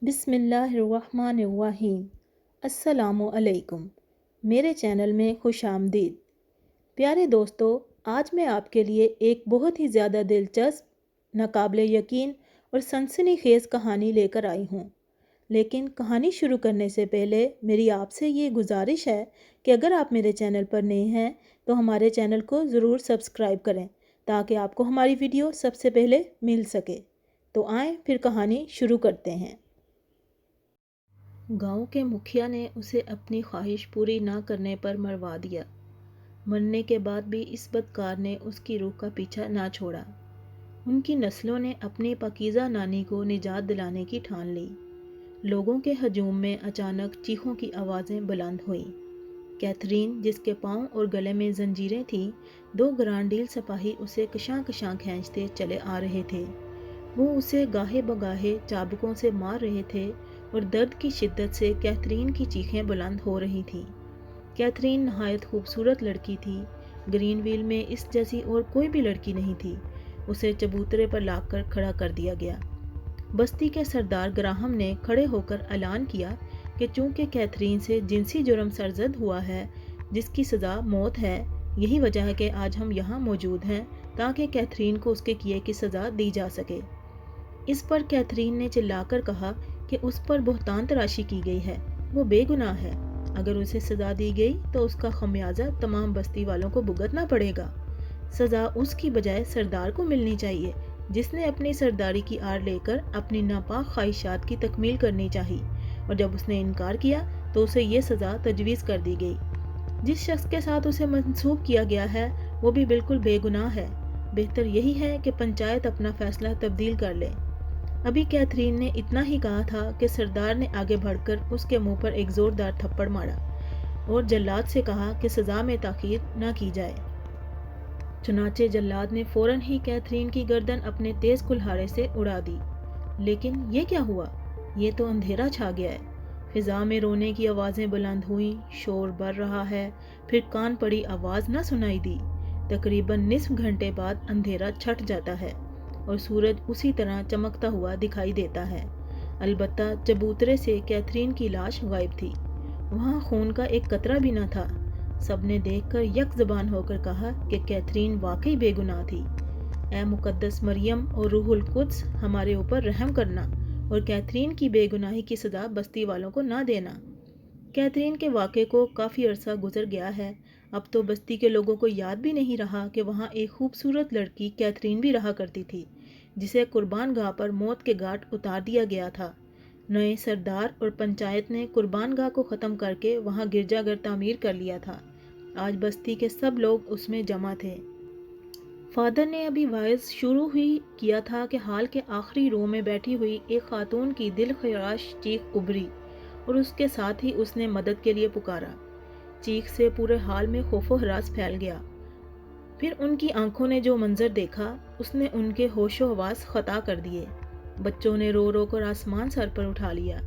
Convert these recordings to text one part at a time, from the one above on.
بسم اللہ الرحمن الرحیم۔ السلام علیکم، میرے چینل میں خوش آمدید۔ پیارے دوستو، آج میں آپ کے لیے ایک بہت ہی زیادہ دلچسپ، ناقابل یقین اور سنسنی خیز کہانی لے کر آئی ہوں۔ لیکن کہانی شروع کرنے سے پہلے میری آپ سے یہ گزارش ہے کہ اگر آپ میرے چینل پر نئے ہیں تو ہمارے چینل کو ضرور سبسکرائب کریں تاکہ آپ کو ہماری ویڈیو سب سے پہلے مل سکے۔ تو آئیں پھر کہانی شروع کرتے ہیں۔ گاؤں کے مکھیا نے اسے اپنی خواہش پوری نہ کرنے پر مروا دیا۔ مرنے کے بعد بھی اس بدکار نے اس کی روح کا پیچھا نہ چھوڑا۔ ان کی نسلوں نے اپنی پاکیزہ نانی کو نجات دلانے کی ٹھان لی۔ لوگوں کے ہجوم میں اچانک چیخوں کی آوازیں بلند ہوئیں۔ کیتھرین، جس کے پاؤں اور گلے میں زنجیریں تھیں، دو گرانڈیل سپاہی اسے کشاں کشاں کھینچتے چلے آ رہے تھے۔ وہ اسے گاہے بگاہے چابکوں سے مار رہے تھے اور درد کی شدت سے کیتھرین کی چیخیں بلند ہو رہی تھیں۔ کیتھرین نہایت خوبصورت لڑکی تھی۔ گرین ویل میں اس جیسی اور کوئی بھی لڑکی نہیں تھی۔ اسے چبوترے پر لا کر کھڑا کر دیا گیا۔ بستی کے سردار گراہم نے کھڑے ہو کر اعلان کیا کہ چونکہ کیتھرین سے جنسی جرم سرزد ہوا ہے جس کی سزا موت ہے، یہی وجہ ہے کہ آج ہم یہاں موجود ہیں تاکہ کیتھرین کو اس کے کیے کی سزا دی جا سکے۔ اس پر کیتھرین نے چلا کر کہا کہ اس پر بہتان تراشی کی گئی ہے، وہ بے گناہ ہے۔ اگر اسے سزا دی گئی تو اس کا خمیازہ تمام بستی والوں کو بھگتنا پڑے گا۔ سزا اس کی بجائے سردار کو ملنی چاہیے جس نے اپنی سرداری کی آڑ لے کر اپنی ناپاک خواہشات کی تکمیل کرنی چاہی، اور جب اس نے انکار کیا تو اسے یہ سزا تجویز کر دی گئی۔ جس شخص کے ساتھ اسے منسوب کیا گیا ہے وہ بھی بالکل بے گناہ ہے۔ بہتر یہی ہے کہ پنچایت اپنا فیصلہ تبدیل کر لے۔ ابھی کیتھرین نے اتنا ہی کہا تھا کہ سردار نے آگے بڑھ کر اس کے منہ پر ایک زوردار تھپڑ مارا اور جلاد سے کہا کہ سزا میں تاخیر نہ کی جائے۔ چنانچہ جلاد نے فوراً ہی کیتھرین کی گردن اپنے تیز کلہاڑے سے اڑا دی۔ لیکن یہ کیا ہوا؟ یہ تو اندھیرا چھا گیا ہے۔ فضا میں رونے کی آوازیں بلند ہوئیں، شور بڑھ رہا ہے، پھر کان پڑی آواز نہ سنائی دی۔ تقریباً نصف گھنٹے بعد اندھیرا چھٹ جاتا ہے اور سورج اسی طرح چمکتا ہوا دکھائی دیتا ہے۔ البتہ چبوترے سے کیتھرین کی لاش غائب تھی۔ وہاں خون کا ایک قطرہ بھی نہ تھا۔ سب نے دیکھ کر یک زبان ہو کر کہا کہ کیتھرین واقعی بے گناہ تھی۔ اے مقدس مریم اور روح القدس، ہمارے اوپر رحم کرنا اور کیتھرین کی بے گناہی کی سزا بستی والوں کو نہ دینا۔ کیتھرین کے واقعے کو کافی عرصہ گزر گیا ہے۔ اب تو بستی کے لوگوں کو یاد بھی نہیں رہا کہ وہاں ایک خوبصورت لڑکی کیتھرین بھی رہا کرتی تھی جسے قربان گاہ پر موت کے گھاٹ اتار دیا گیا تھا۔ نئے سردار اور پنچایت نے قربان گاہ کو ختم کر کے وہاں گرجا گھر تعمیر کر لیا تھا۔ آج بستی کے سب لوگ اس میں جمع تھے۔ فادر نے ابھی وعظ شروع ہی کیا تھا کہ حال کے آخری رو میں بیٹھی ہوئی ایک خاتون کی دل خراش چیخ ابھری اور اس کے ساتھ ہی اس نے مدد کے لیے پکارا۔ چیخ سے پورے حال میں خوف و ہراس پھیل گیا۔ پھر ان کی آنکھوں نے جو منظر دیکھا اس نے ان کے ہوش و حواس خطا کر دیے۔ بچوں نے رو رو کر آسمان سر پر اٹھا لیا۔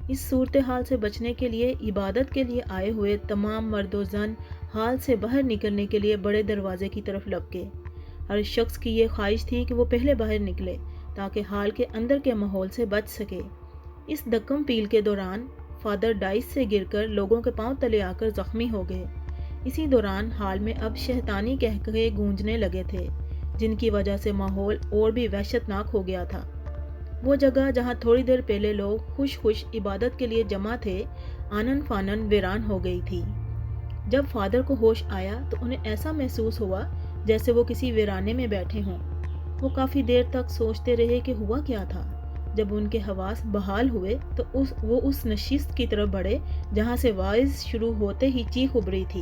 اس صورتحال سے بچنے کے لیے عبادت کے لیے آئے ہوئے تمام مرد و زن حال سے باہر نکلنے کے لیے بڑے دروازے کی طرف لپکے۔ ہر شخص کی یہ خواہش تھی کہ وہ پہلے باہر نکلے تاکہ حال کے اندر کے ماحول سے بچ سکے۔ اس دکم پیل کے دوران فادر ڈائس سے گر کر لوگوں کے پاؤں تلے آ کر زخمی ہو گئے۔ اسی دوران حال میں اب شیطانی قہقہے گونجنے لگے تھے جن کی وجہ سے ماحول اور بھی وحشتناک ہو گیا تھا۔ وہ جگہ جہاں تھوڑی دیر پہلے لوگ خوش خوش عبادت کے لیے جمع تھے، آنن فانن ویران ہو گئی تھی۔ جب فادر کو ہوش آیا تو انہیں ایسا محسوس ہوا جیسے وہ کسی ویرانے میں بیٹھے ہوں۔ وہ کافی دیر تک سوچتے رہے کہ ہوا کیا تھا۔ جب ان کے حواس بحال ہوئے تو وہ اس نشست کی طرف بڑھے جہاں سے واعظ شروع ہوتے ہی چیخ ابھری تھی۔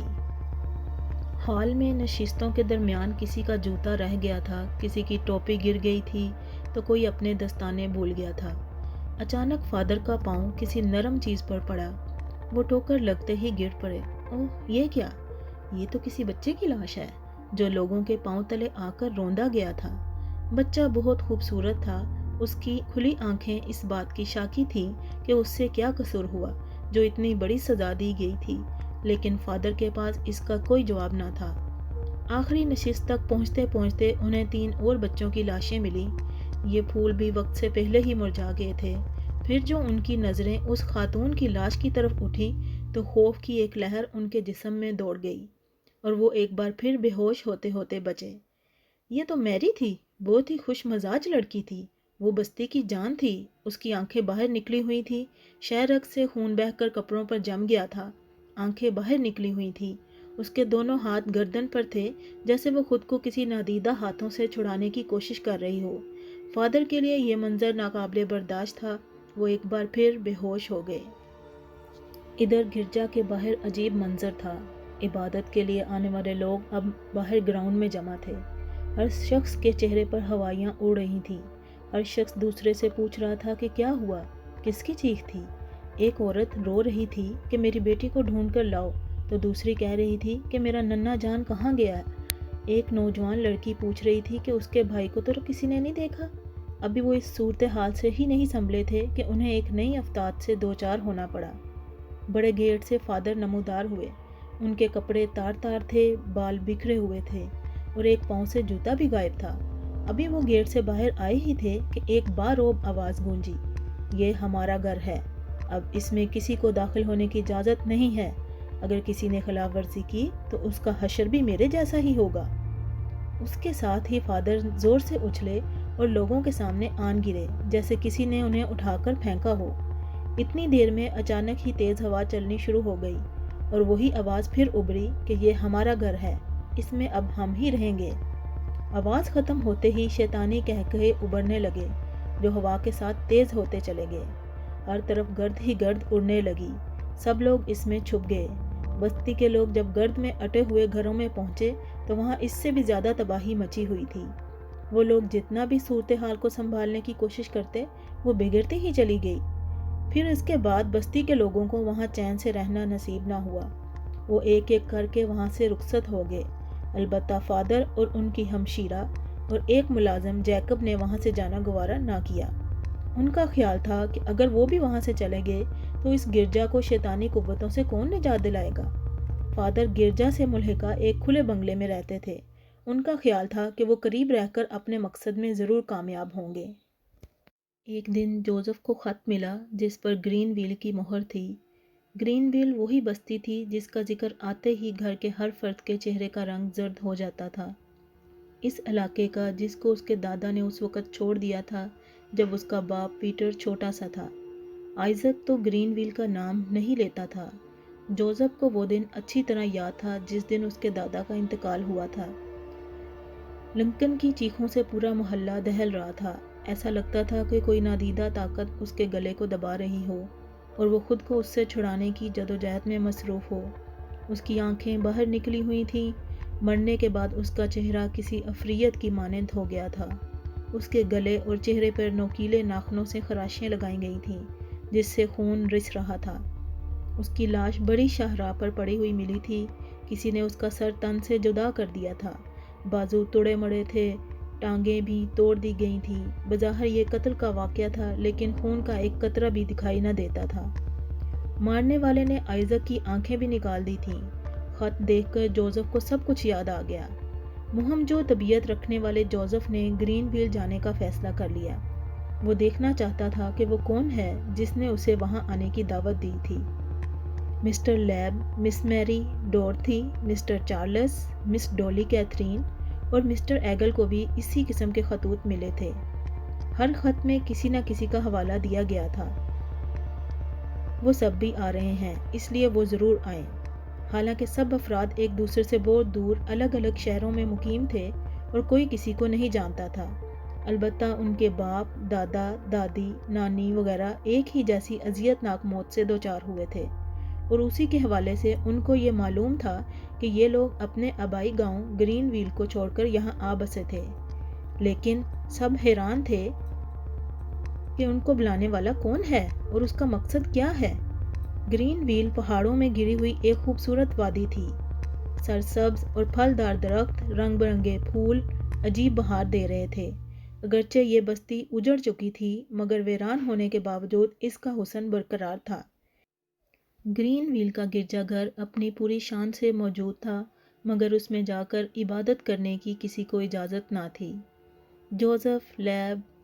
ہال میں نشستوں کے درمیان کسی کا جوتا رہ گیا تھا، کسی کی ٹوپی گر گئی تھی تو کوئی اپنے دستانے بھول گیا تھا۔ اچانک فادر کا پاؤں کسی نرم چیز پر پڑا۔ وہ ٹھوکر لگتے ہی گر پڑے۔ اوہ، یہ کیا؟ یہ تو کسی بچے کی لاش ہے جو لوگوں کے پاؤں تلے آ کر روندا گیا تھا۔ بچہ بہت خوبصورت تھا۔ اس کی کھلی آنکھیں اس بات کی شاکی تھیں کہ اس سے کیا قصور ہوا جو اتنی بڑی سزا دی گئی تھی، لیکن فادر کے پاس اس کا کوئی جواب نہ تھا۔ آخری نشست تک پہنچتے پہنچتے انہیں 3 اور بچوں کی لاشیں ملیں۔ یہ پھول بھی وقت سے پہلے ہی مرجھا گئے تھے پھر جو ان کی نظریں اس خاتون کی لاش کی طرف اٹھی تو خوف کی ایک لہر ان کے جسم میں دوڑ گئی اور وہ ایک بار پھر بے ہوش ہوتے ہوتے بچے۔ یہ تو میری تھی، بہت ہی خوش مزاج لڑکی تھی، وہ بستی کی جان تھی، اس کی آنکھیں باہر نکلی ہوئی تھی، شہ رگ سے خون بہہ کر کپڑوں پر جم گیا تھا، آنکھیں باہر نکلی ہوئی تھی، اس کے دونوں ہاتھ گردن پر تھے جیسے وہ خود کو کسی نادیدہ ہاتھوں سے چھڑانے کی کوشش کر رہی ہو۔ فادر کے لیے یہ منظر ناقابل برداشت تھا، وہ ایک بار پھر بے ہوش ہو گئے۔ ادھر گرجا کے باہر عجیب منظر تھا، عبادت کے لیے آنے والے لوگ اب باہر گراؤنڈ میں جمع تھے، ہر شخص کے چہرے پر ہوائیاں اڑ رہی تھیں، ہر شخص دوسرے سے پوچھ رہا تھا کہ کیا ہوا، کس کی چیخ تھی۔ ایک عورت رو رہی تھی کہ میری بیٹی کو ڈھونڈ کر لاؤ، تو دوسری کہہ رہی تھی کہ میرا ننھا جان کہاں گیا ہے۔ ایک نوجوان لڑکی پوچھ رہی تھی کہ اس کے بھائی کو تو کسی نے نہیں دیکھا۔ ابھی وہ اس صورتحال سے ہی نہیں سنبھلے تھے کہ انہیں ایک نئی افتاد سے دوچار ہونا پڑا۔ بڑے گیٹ سے فادر نمودار ہوئے، ان کے کپڑے تار تار تھے، بال بکھرے ہوئے تھے اور ایک پاؤں سے جوتا بھی غائب تھا۔ ابھی وہ گیٹ سے باہر آئے ہی تھے کہ ایک باروب آواز گونجی، یہ ہمارا گھر ہے، اب اس میں کسی کو داخل ہونے کی اجازت نہیں ہے، اگر کسی نے خلاف ورزی کی تو اس کا حشر بھی میرے جیسا ہی ہوگا۔ اس کے ساتھ ہی فادر زور سے اچھلے اور لوگوں کے سامنے آن گرے جیسے کسی نے انہیں اٹھا کر پھینکا ہو۔ اتنی دیر میں اچانک ہی تیز ہوا چلنی شروع ہو گئی اور وہی آواز پھر ابھری کہ یہ ہمارا گھر ہے، اس میں اب ہم ہی رہیں گے۔ آواز ختم ہوتے ہی شیطانی قہقہے ابھرنے لگے جو ہوا کے ساتھ تیز ہوتے چلے گئے، ہر طرف گرد ہی گرد اڑنے لگی، سب لوگ اس میں چھپ گئے۔ بستی کے لوگ جب گرد میں اٹے ہوئے گھروں میں پہنچے تو وہاں اس سے بھی زیادہ تباہی مچی ہوئی تھی۔ وہ لوگ جتنا بھی صورتحال کو سنبھالنے کی کوشش کرتے وہ بگڑتی ہی چلی گئی۔ پھر اس کے بعد بستی کے لوگوں کو وہاں چین سے رہنا نصیب نہ ہوا، وہ ایک ایک کر کے وہاں سے رخصت ہو گئے، البتہ فادر اور ان کی ہمشیرہ اور ایک ملازم جیکب نے وہاں سے جانا گوارا نہ کیا۔ ان کا خیال تھا کہ اگر وہ بھی وہاں سے چلے گئے تو اس گرجا کو شیطانی قوتوں سے کون نجات دلائے گا۔ فادر گرجا سے ملحقہ ایک کھلے بنگلے میں رہتے تھے، ان کا خیال تھا کہ وہ قریب رہ کر اپنے مقصد میں ضرور کامیاب ہوں گے۔ ایک دن جوزف کو خط ملا جس پر گرین ویل کی مہر تھی۔ گرین ویل وہی بستی تھی جس کا ذکر آتے ہی گھر کے ہر فرد کے چہرے کا رنگ زرد ہو جاتا تھا، اس علاقے کا جس کو اس کے دادا نے اس وقت چھوڑ دیا تھا جب اس کا باپ پیٹر چھوٹا سا تھا۔ آئزک تو گرین ویل کا نام نہیں لیتا تھا۔ جوزف کو وہ دن اچھی طرح یاد تھا جس دن اس کے دادا کا انتقال ہوا تھا۔ لنکن کی چیخوں سے پورا محلہ دہل رہا تھا، ایسا لگتا تھا کہ کوئی نادیدہ طاقت اس کے گلے کو دبا رہی ہو اور وہ خود کو اس سے چھڑانے کی جدوجہد میں مصروف ہو۔ اس کی آنکھیں باہر نکلی ہوئی تھیں، مرنے کے بعد اس کا چہرہ کسی عفریت کی مانند ہو گیا تھا، اس کے گلے اور چہرے پر نوکیلے ناخنوں سے خراشیاں لگائی گئی تھیں جس سے خون رس رہا تھا۔ اس کی لاش بڑی شاہراہ پر پڑی ہوئی ملی تھی، کسی نے اس کا سر تن سے جدا کر دیا تھا، بازو توڑے مڑے تھے، ٹانگیں بھی توڑ دی گئی تھیں۔ بظاہر یہ قتل کا واقعہ تھا لیکن خون کا ایک قطرہ بھی دکھائی نہ دیتا تھا۔ مارنے والے نے آئزک کی آنکھیں بھی نکال دی تھیں۔ خط دیکھ کر جوزف کو سب کچھ یاد آ گیا۔ مہم جو طبیعت رکھنے والے جوزف نے گرین ویل جانے کا فیصلہ کر لیا۔ وہ دیکھنا چاہتا تھا کہ وہ کون ہے جس نے اسے وہاں آنے کی دعوت دی تھی۔ مسٹر لیب، مس میری ڈورتھی، مسٹر چارلس، مس ڈولی کیتھرین اور مسٹر ایگل کو بھی اسی قسم کے خطوط ملے تھے۔ ہر خط میں کسی نہ کسی کا حوالہ دیا گیا تھا، وہ سب بھی آ رہے ہیں اس لیے وہ ضرور آئیں۔ حالانکہ سب افراد ایک دوسرے سے بہت دور الگ الگ شہروں میں مقیم تھے اور کوئی کسی کو نہیں جانتا تھا، البتہ ان کے باپ، دادا، دادی، نانی وغیرہ ایک ہی جیسی اذیت ناک موت سے دوچار ہوئے تھے، اور اسی کے حوالے سے ان کو یہ معلوم تھا کہ یہ لوگ اپنے آبائی گاؤں گرین ویل کو چھوڑ کر یہاں آ بسے تھے، لیکن سب حیران تھے کہ ان کو بلانے والا کون ہے اور اس کا مقصد کیا ہے۔ گرین ویل پہاڑوں میں گری ہوئی ایک خوبصورت وادی تھی، سرسبز اور پھلدار درخت، رنگ برنگے پھول عجیب بہار دے رہے تھے۔ اگرچہ یہ بستی اجڑ چکی تھی مگر ویران ہونے کے باوجود اس کا حسن برقرار تھا۔ گرین ویل کا گرجا گھر اپنی پوری شان سے موجود تھا مگر اس میں جا کر عبادت کرنے کی کسی کو اجازت نہ تھی۔ جوزف، لیب،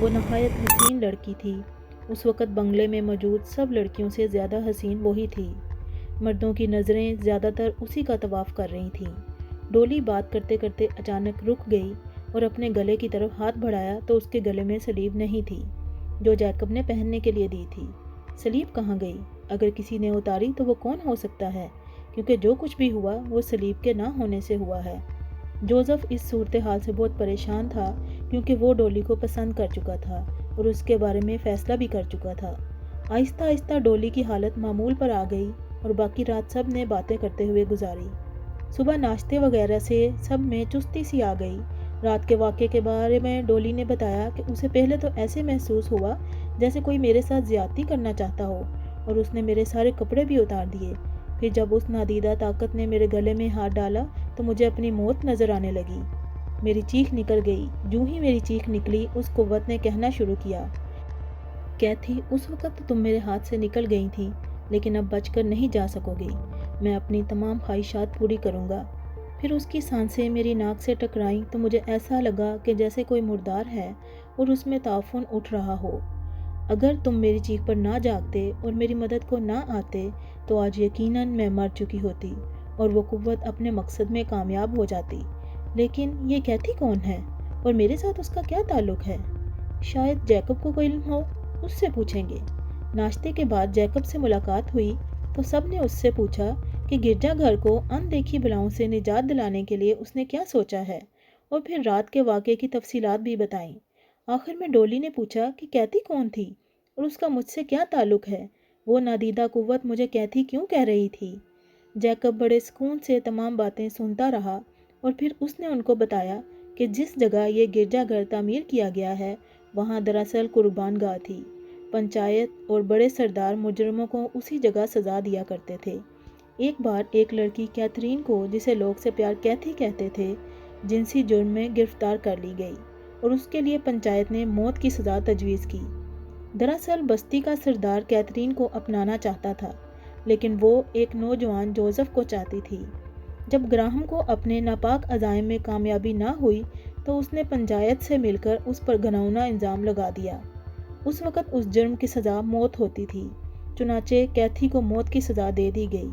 وہ نہایت حسین لڑکی تھی۔ اس وقت بنگلے میں موجود سب لڑکیوں سے زیادہ حسین وہی تھی۔ مردوں کی نظریں زیادہ تر اسی کا طواف کر رہی تھیں۔ ڈولی بات کرتے کرتے اچانک رک گئی اور اپنے گلے کی طرف ہاتھ بڑھایا تو اس کے گلے میں سلیب نہیں تھی جو جیکب نے پہننے کے لیے دی تھی۔ سلیب کہاں گئی؟ اگر کسی نے اتاری تو وہ کون ہو سکتا ہے، کیونکہ جو کچھ بھی ہوا وہ سلیب کے نہ ہونے سے ہوا ہے۔ جوزف اس صورتحال سے بہت پریشان تھا، کیونکہ وہ ڈولی کو پسند کر چکا تھا اور اس کے بارے میں فیصلہ بھی کر چکا تھا۔ آہستہ آہستہ ڈولی کی حالت معمول پر آ گئی اور باقی رات سب نے باتیں کرتے ہوئے گزاری۔ صبح ناشتے وغیرہ سے سب میں چستی سی آ گئی۔ رات کے واقعے کے بارے میں ڈولی نے بتایا کہ اسے پہلے تو ایسے محسوس ہوا جیسے کوئی میرے ساتھ زیادتی کرنا چاہتا ہو، اور اس نے میرے سارے کپڑے بھی اتار دیے۔ پھر جب اس نادیدہ طاقت نے میرے گلے میں ہاتھ ڈالا تو مجھے اپنی موت نظر آنے لگی۔ میری چیخ نکل گئی۔ جوں ہی میری چیخ نکلی، اس قوت نے کہنا شروع کیا، کیتھی، اس وقت تو تم میرے ہاتھ سے نکل گئی تھی، لیکن اب بچ کر نہیں جا سکو گی۔ میں اپنی تمام خواہشات پوری کروں گا۔ پھر اس کی سانسیں میری ناک سے ٹکرائیں تو مجھے ایسا لگا کہ جیسے کوئی مردار ہے اور اس میں تعفن اٹھ رہا ہو۔ اگر تم میری چیخ پر نہ جاگتے اور میری مدد کو نہ آتے تو آج یقیناً میں مر چکی ہوتی اور وہ قوت اپنے مقصد میں کامیاب ہو جاتی۔ لیکن یہ کیتھی کون ہے اور میرے ساتھ اس کا کیا تعلق ہے؟ شاید جیکب کو کوئی علم ہو، اس سے پوچھیں گے۔ ناشتے کے بعد جیکب سے ملاقات ہوئی تو سب نے اس سے پوچھا کہ گرجا گھر کو ان دیکھی بلاؤں سے نجات دلانے کے لیے اس نے کیا سوچا ہے، اور پھر رات کے واقعے کی تفصیلات بھی بتائیں۔ آخر میں ڈولی نے پوچھا کہ کیتھی کون تھی اور اس کا مجھ سے کیا تعلق ہے؟ وہ نادیدہ قوت مجھے کیتھی کیوں کہہ رہی تھی؟ جیکب بڑے سکون سے تمام باتیں سنتا رہا اور پھر اس نے ان کو بتایا کہ جس جگہ یہ گرجا گھر تعمیر کیا گیا ہے وہاں دراصل قربان گاہ تھی۔ پنچایت اور بڑے سردار مجرموں کو اسی جگہ سزا دیا کرتے تھے۔ ایک بار ایک لڑکی کیتھرین کو، جسے لوگ سے پیار کیتھی کہتے تھے، جنسی جرم میں گرفتار کر لی گئی اور اس کے لیے پنچایت نے موت کی سزا تجویز کی۔ دراصل بستی کا سردار کیتھرین کو اپنانا چاہتا تھا، لیکن وہ ایک نوجوان جوزف کو چاہتی تھی۔ جب گراہم کو اپنے ناپاک عزائم میں کامیابی نہ ہوئی تو اس نے پنچایت سے مل کر اس پر گھناؤنا الزام لگا دیا۔ اس وقت اس جرم کی سزا موت ہوتی تھی، چنانچہ کیتھی کو موت کی سزا دے دی گئی،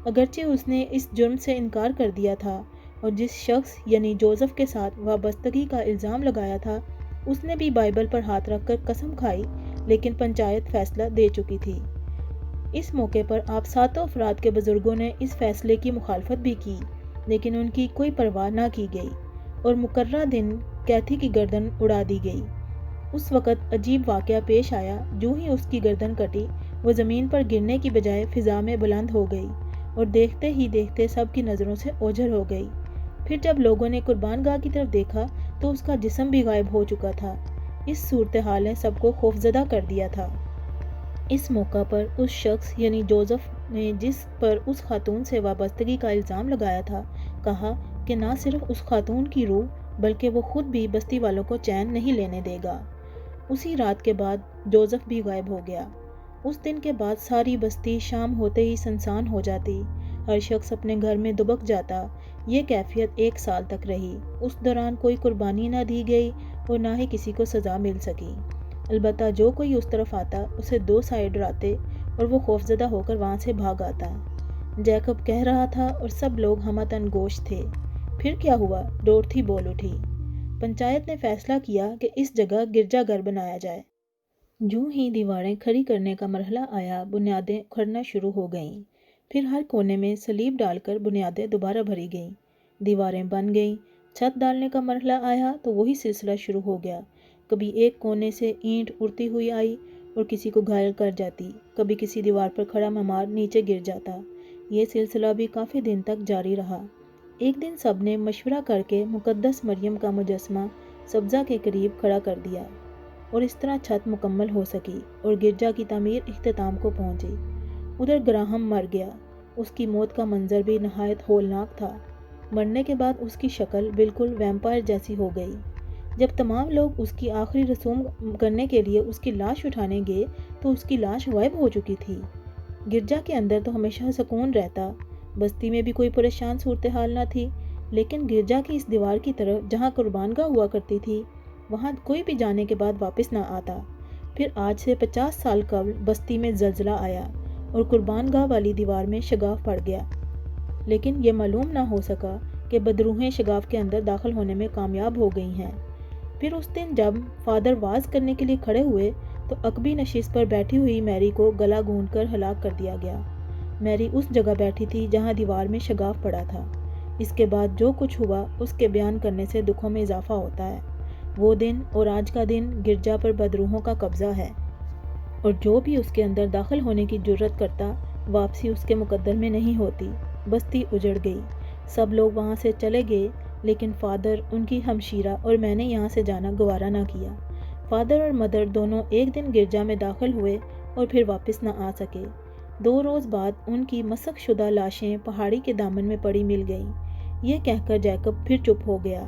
اگرچہ اس نے اس جرم سے انکار کر دیا تھا اور جس شخص یعنی جوزف کے ساتھ وابستگی کا الزام لگایا تھا اس نے بھی بائبل پر ہاتھ رکھ کر قسم کھائی، لیکن پنچایت فیصلہ دے چکی تھی۔ اس موقع پر آپ ساتوں افراد کے بزرگوں نے اس فیصلے کی مخالفت بھی کی، لیکن ان کی کوئی پرواہ نہ کی گئی اور مقررہ دن کیتھی کی گردن اڑا دی گئی۔ اس وقت عجیب واقعہ پیش آیا۔ جو ہی اس کی گردن کٹی وہ زمین پر گرنے کی بجائے فضا میں بلند ہو گئی اور دیکھتے ہی دیکھتے سب کی نظروں سے اوجھل ہو گئی۔ پھر جب لوگوں نے قربان گاہ کی طرف دیکھا تو اس کا جسم بھی غائب ہو چکا تھا۔ اس صورتحال نے سب کو خوفزدہ کر دیا تھا۔ اس موقع پر اس شخص یعنی جوزف نے، جس پر اس خاتون سے وابستگی کا الزام لگایا تھا، کہا کہ نہ صرف اس خاتون کی روح بلکہ وہ خود بھی بستی والوں کو چین نہیں لینے دے گا۔ اسی رات کے بعد جوزف بھی غائب ہو گیا۔ اس دن کے بعد ساری بستی شام ہوتے ہی سنسان ہو جاتی، ہر شخص اپنے گھر میں دبک جاتا۔ یہ کیفیت 1 سال تک رہی۔ اس دوران کوئی قربانی نہ دی گئی اور نہ ہی کسی کو سزا مل سکی۔ البتہ جو کوئی اس طرف آتا اسے 2 سائے ڈراتے اور وہ خوفزدہ ہو کر وہاں سے بھاگ آتا۔ جیکب کہہ رہا تھا اور سب لوگ ہمہ گوش تھے۔ پھر کیا ہوا؟ ڈورتھی بول اٹھی۔ پنچایت نے فیصلہ کیا کہ اس جگہ گرجا گھر بنایا جائے۔ جو ہی دیواریں کھڑی کرنے کا مرحلہ آیا، بنیادیں اکھڑنا شروع ہو گئیں۔ پھر ہر کونے میں سلیب ڈال کر بنیادیں دوبارہ بھری گئیں، دیواریں بن گئیں۔ چھت ڈالنے کا مرحلہ آیا تو وہی سلسلہ شروع ہو گیا۔ کبھی ایک کونے سے اینٹ اڑتی ہوئی آئی اور کسی کو گھائل کر جاتی، کبھی کسی دیوار پر کھڑا معمار نیچے گر جاتا۔ یہ سلسلہ بھی کافی دن تک جاری رہا۔ ایک دن سب نے مشورہ کر کے مقدس مریم کا مجسمہ سبزہ کے قریب کھڑا کر دیا اور اس طرح چھت مکمل ہو سکی اور گرجا کی تعمیر اختتام کو پہنچی۔ ادھر گراہم مر گیا۔ اس کی موت کا منظر بھی نہایت ہولناک تھا۔ مرنے کے بعد اس کی شکل بالکل ویمپائر جیسی ہو گئی۔ جب تمام لوگ اس کی آخری رسوم کرنے کے لیے اس کی لاش اٹھانے گئے تو اس کی لاش غائب ہو چکی تھی۔ گرجا کے اندر تو ہمیشہ سکون رہتا، بستی میں بھی کوئی پریشان صورتحال نہ تھی، لیکن گرجا کی اس دیوار کی طرف جہاں قربان گاہ ہوا کرتی تھی وہاں کوئی بھی جانے کے بعد واپس نہ آتا۔ پھر آج سے 50 سال قبل بستی میں زلزلہ آیا اور قربان گاہ والی دیوار میں شگاف پڑ گیا، لیکن یہ معلوم نہ ہو سکا کہ بدروحیں شگاف کے اندر داخل ہونے میں کامیاب ہو گئی ہیں۔ پھر اس دن جب فادر واز کرنے کے لیے کھڑے ہوئے تو عقبی نشست پر بیٹھی ہوئی میری کو گلا گھونٹ کر ہلاک کر دیا گیا۔ میری اس جگہ بیٹھی تھی جہاں دیوار میں شگاف پڑا تھا۔ اس کے بعد جو کچھ ہوا اس کے بیان کرنے سے دکھوں میں اضافہ ہوتا ہے۔ وہ دن اور آج کا دن گرجا پر بدروحوں کا قبضہ ہے، اور جو بھی اس کے اندر داخل ہونے کی جرت کرتا واپسی اس کے مقدر میں نہیں ہوتی۔ بستی اجڑ گئی، سب لوگ وہاں سے چلے گئے، لیکن فادر، ان کی ہمشیرہ اور میں نے یہاں سے جانا گوارا نہ کیا۔ فادر اور مدر دونوں ایک دن گرجا میں داخل ہوئے اور پھر واپس نہ آ سکے۔ 2 روز بعد ان کی مسخ شدہ لاشیں پہاڑی کے دامن میں پڑی مل گئیں۔ یہ کہہ کر جیکب پھر چپ ہو گیا۔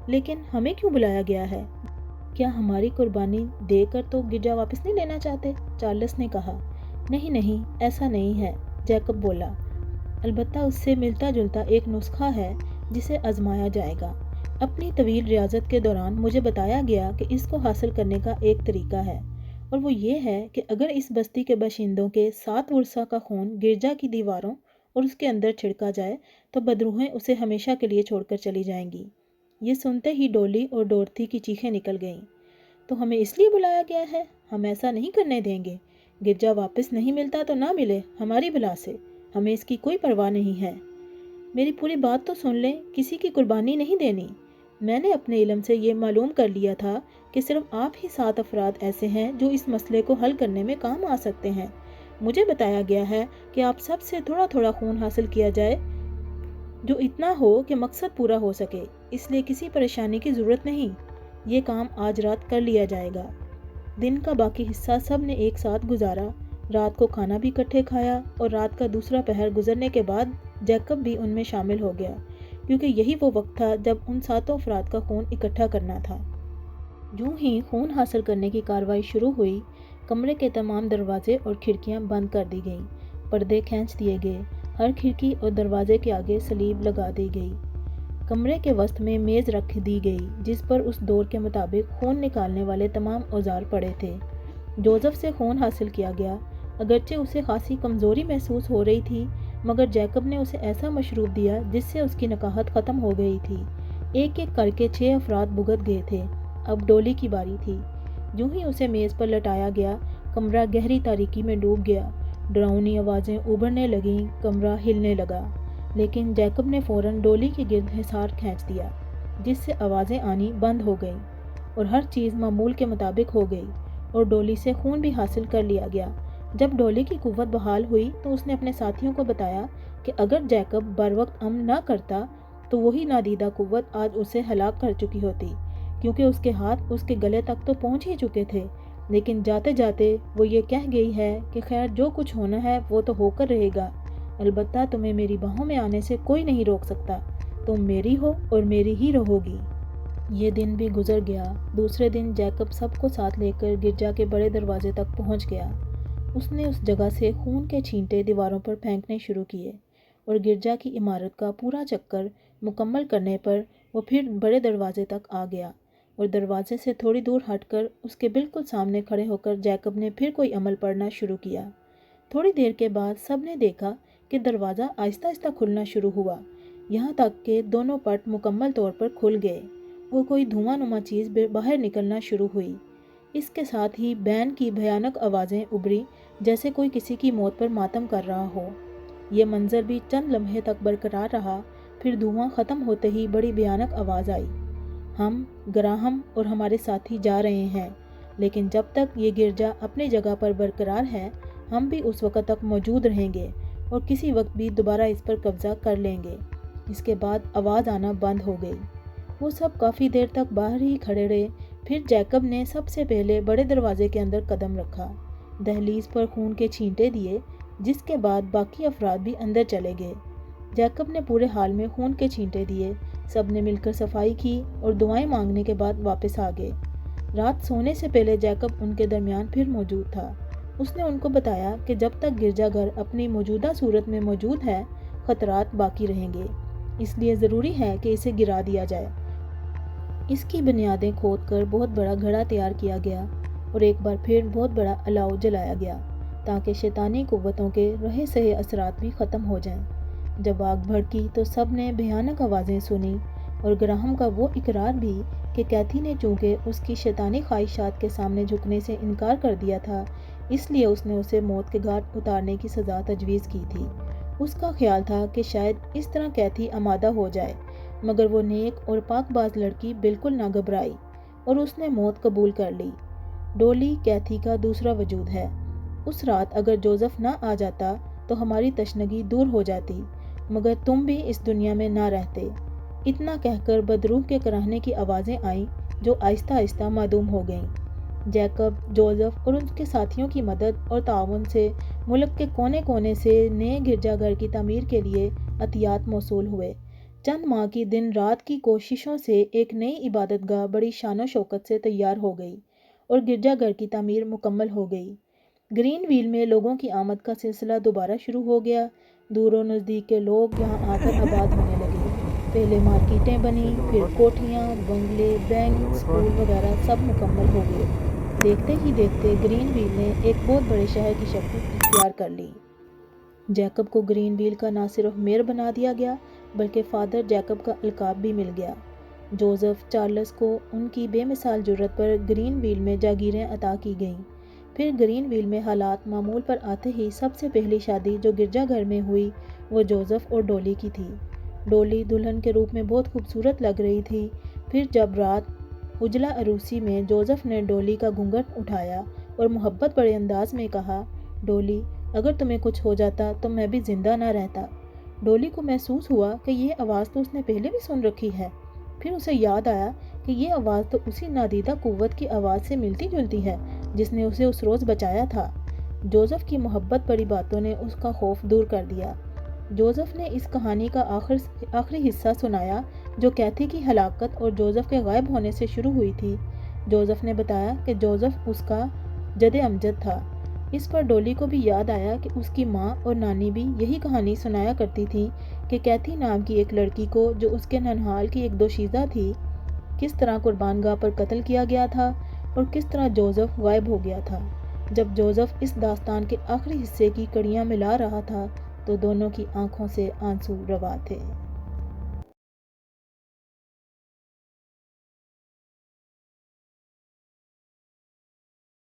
لیکن ہمیں کیوں بلایا گیا ہے؟ کیا ہماری قربانی دے کر تو گرجا واپس نہیں لینا چاہتے؟ چارلس نے کہا۔ نہیں نہیں، ایسا نہیں ہے، جیکب بولا۔ البتہ اس سے ملتا جلتا ایک نسخہ ہے جسے آزمایا جائے گا۔ اپنی طویل ریاضت کے دوران مجھے بتایا گیا کہ اس کو حاصل کرنے کا ایک طریقہ ہے، اور وہ یہ ہے کہ اگر اس بستی کے باشندوں کے 7 ورثہ کا خون گرجا کی دیواروں اور اس کے اندر چھڑکا جائے تو بدروحیں اسے ہمیشہ کے لیے چھوڑ کر چلی جائیں گی۔ یہ سنتے ہی ڈولی اور ڈورتھی کی چیخیں نکل گئیں۔ تو ہمیں اس لیے بلایا گیا ہے؟ ہم ایسا نہیں کرنے دیں گے۔ گرجا واپس نہیں ملتا تو نہ ملے، ہماری بلا سے، ہمیں اس کی کوئی پرواہ نہیں ہے۔ میری پوری بات تو سن لیں، کسی کی قربانی نہیں دینی۔ میں نے اپنے علم سے یہ معلوم کر لیا تھا کہ صرف آپ ہی 7 افراد ایسے ہیں جو اس مسئلے کو حل کرنے میں کام آ سکتے ہیں۔ مجھے بتایا گیا ہے کہ آپ سب سے تھوڑا تھوڑا خون حاصل کیا جائے، جو اتنا ہو کہ مقصد پورا ہو سکے، اس لیے کسی پریشانی کی ضرورت نہیں۔ یہ کام آج رات کر لیا جائے گا۔ دن کا باقی حصہ سب نے ایک ساتھ گزارا، رات کو کھانا بھی اکٹھے کھایا، اور رات کا دوسرا پہر گزرنے کے بعد جیکب بھی ان میں شامل ہو گیا، کیونکہ یہی وہ وقت تھا جب ان 7 افراد کا خون اکٹھا کرنا تھا۔ یوں ہی خون حاصل کرنے کی کارروائی شروع ہوئی۔ کمرے کے تمام دروازے اور کھڑکیاں بند کر دی گئیں، پردے کھینچ دیے گئے، ہر کھڑکی اور دروازے کے آگے سلیب لگا دی گئی۔ کمرے کے وسط میں میز رکھ دی گئی جس پر اس دور کے مطابق خون نکالنے والے تمام اوزار پڑے تھے۔ جوزف سے خون حاصل کیا گیا، اگرچہ اسے خاصی کمزوری محسوس ہو رہی تھی، مگر جیکب نے اسے ایسا مشروب دیا جس سے اس کی نکاہت ختم ہو گئی تھی۔ ایک ایک کر کے 6 افراد بھگت گئے تھے۔ اب ڈولی کی باری تھی۔ یوں ہی اسے میز پر لٹایا گیا، کمرہ گہری تاریکی میں ڈوب گیا، ڈراؤنی آوازیں ابھرنے لگیں، کمرہ ہلنے لگا، لیکن جیکب نے فوراً ڈولی کے گرد حصار کھینچ دیا، جس سے آوازیں آنی بند ہو گئیں اور ہر چیز معمول کے مطابق ہو گئی، اور ڈولی سے خون بھی حاصل کر لیا گیا۔ جب ڈولی کی قوت بحال ہوئی تو اس نے اپنے ساتھیوں کو بتایا کہ اگر جیکب بروقت عمل نہ کرتا تو وہی نادیدہ قوت آج اسے ہلاک کر چکی ہوتی، کیونکہ اس کے ہاتھ اس کے گلے تک تو پہنچ ہی چکے تھے۔ لیکن جاتے جاتے وہ یہ کہہ گئی ہے کہ خیر جو کچھ ہونا ہے وہ تو ہو کر رہے گا، البتہ تمہیں میری باہوں میں آنے سے کوئی نہیں روک سکتا، تم میری ہو اور میری ہی رہو گی۔ یہ دن بھی گزر گیا۔ دوسرے دن جیکب سب کو ساتھ لے کر گرجا کے بڑے دروازے تک پہنچ گیا۔ اس نے اس جگہ سے خون کے چھینٹے دیواروں پر پھینکنے شروع کیے، اور گرجا کی عمارت کا پورا چکر مکمل کرنے پر وہ پھر بڑے دروازے تک آ گیا، اور دروازے سے تھوڑی دور ہٹ کر اس کے بالکل سامنے کھڑے ہو کر جیکب نے پھر کوئی عمل پڑھنا شروع کیا۔ تھوڑی دیر کے بعد سب نے دیکھا کہ دروازہ آہستہ آہستہ کھلنا شروع ہوا، یہاں تک کہ دونوں پٹ مکمل طور پر کھل گئے اور کوئی دھواں نما چیز باہر نکلنا شروع ہوئی۔ اس کے ساتھ ہی بین کی بھیانک آوازیں ابھری جیسے کوئی کسی کی موت پر ماتم کر رہا ہو۔ یہ منظر بھی چند لمحے تک برقرار رہا، پھر دھواں ختم ہوتے ہی بڑی بھیانک آواز آئی، ہم، گراہم اور ہمارے ساتھی جا رہے ہیں، لیکن جب تک یہ گرجا اپنی جگہ پر برقرار ہے ہم بھی اس وقت تک موجود رہیں گے اور کسی وقت بھی دوبارہ اس پر قبضہ کر لیں گے۔ اس کے بعد آواز آنا بند ہو گئی۔ وہ سب کافی دیر تک باہر ہی کھڑے رہے، پھر جیکب نے سب سے پہلے بڑے دروازے کے اندر قدم رکھا، دہلیز پر خون کے چھینٹے دیے، جس کے بعد باقی افراد بھی اندر چلے گئے۔ جیکب نے پورے حال میں خون کے چھینٹے دیے، سب نے مل کر صفائی کی اور دعائیں مانگنے کے بعد واپس آ گئے۔ رات سونے سے پہلے جیکب ان کے درمیان پھر موجود تھا۔ اس نے ان کو بتایا کہ جب تک گرجا گھر اپنی موجودہ صورت میں موجود ہے خطرات باقی رہیں گے، اس لیے ضروری ہے کہ اسے گرا دیا جائے۔ اس کی بنیادیں کھود کر بہت بڑا گھڑا تیار کیا گیا اور ایک بار پھر بہت بڑا الاؤ جلایا گیا تاکہ شیطانی قوتوں کے رہے سہے اثرات بھی ختم ہو جائیں۔ جب آگ بھڑکی تو سب نے بھیانک آوازیں سنی اور گراہم کا وہ اقرار بھی کہ کیتھی نے چونکہ اس کی شیطانی خواہشات کے سامنے جھکنے سے انکار کر دیا تھا، اس لیے اس نے اسے موت کے گھاٹ اتارنے کی سزا تجویز کی تھی۔ اس کا خیال تھا کہ شاید اس طرح کیتھی آمادہ ہو جائے، مگر وہ نیک اور پاک باز لڑکی بالکل نہ گھبرائی اور اس نے موت قبول کر لی۔ ڈولی کیتھی کا دوسرا وجود ہے۔ اس رات اگر جوزف نہ آ جاتا تو ہماری تشنگی دور ہو جاتی، مگر تم بھی اس دنیا میں نہ رہتے۔ اتنا کہہ کر بدروح کے کراہنے کی آوازیں آئیں جو آہستہ آہستہ معدوم ہو گئیں۔ جیکب، جوزف اور ان کے ساتھیوں کی مدد اور تعاون سے ملک کے کونے کونے سے نئے گرجا گھر کی تعمیر کے لیے عطیات موصول ہوئے۔ چند ماہ کی دن رات کی کوششوں سے ایک نئی عبادت گاہ بڑی شان و شوکت سے تیار ہو گئی اور گرجا گھر کی تعمیر مکمل ہو گئی۔ گرین ویل میں لوگوں کی آمد کا سلسلہ دوبارہ شروع ہو گیا۔ دور و نزدیک کے لوگ یہاں آ کر آباد ہونے لگے۔ پہلے مارکیٹیں بنیں، پھر کوٹھیاں، بنگلے، بینک، اسکول وغیرہ سب مکمل ہو گئے۔ دیکھتے ہی دیکھتے گرین ویل نے ایک بہت بڑے شہر کی شکل اختیار کر لی۔ جیکب کو گرین ویل کا نہ صرف میئر بنا دیا گیا بلکہ فادر جیکب کا القاب بھی مل گیا۔ جوزف چارلس کو ان کی بے مثال جرأت پر گرین ویل میں جاگیریں عطا کی گئیں۔ پھر گرین ویل میں حالات معمول پر آتے ہی سب سے پہلی شادی جو گرجا گھر میں ہوئی وہ جوزف اور ڈولی کی تھی۔ ڈولی دلہن کے روپ میں بہت خوبصورت لگ رہی تھی۔ پھر جب رات اجلا عروسی میں جوزف نے ڈولی کا گھونگھٹ اٹھایا اور محبت بڑے انداز میں کہا، ڈولی، اگر تمہیں کچھ ہو جاتا تو میں بھی زندہ نہ رہتا۔ ڈولی کو محسوس ہوا کہ یہ آواز تو اس نے پہلے بھی سن رکھی ہے۔ پھر اسے یاد آیا کہ یہ آواز تو اسی نادیدہ قوت کی آواز سے ملتی جلتی ہے جس نے اسے اس روز بچایا تھا۔ جوزف کی محبت بڑی باتوں نے اس کا خوف دور کر دیا۔ جوزف نے اس کہانی کا آخری حصہ سنایا جو کیتھی کی ہلاکت اور جوزف کے غائب ہونے سے شروع ہوئی تھی۔ جوزف نے بتایا کہ جوزف اس کا جد امجد تھا۔ اس پر ڈولی کو بھی یاد آیا کہ اس کی ماں اور نانی بھی یہی کہانی سنایا کرتی تھی کہ کیتھی نام کی ایک لڑکی کو جو اس کے ننھال کی ایک دوشیزہ تھی کس طرح قربان گاہ پر قتل کیا گیا تھا اور کس طرح جوزف غائب ہو گیا تھا۔ جب جوزف اس داستان کے آخری حصے کی کڑیاں ملا رہا تھا تو دونوں کی آنکھوں سے آنسو روا تھے۔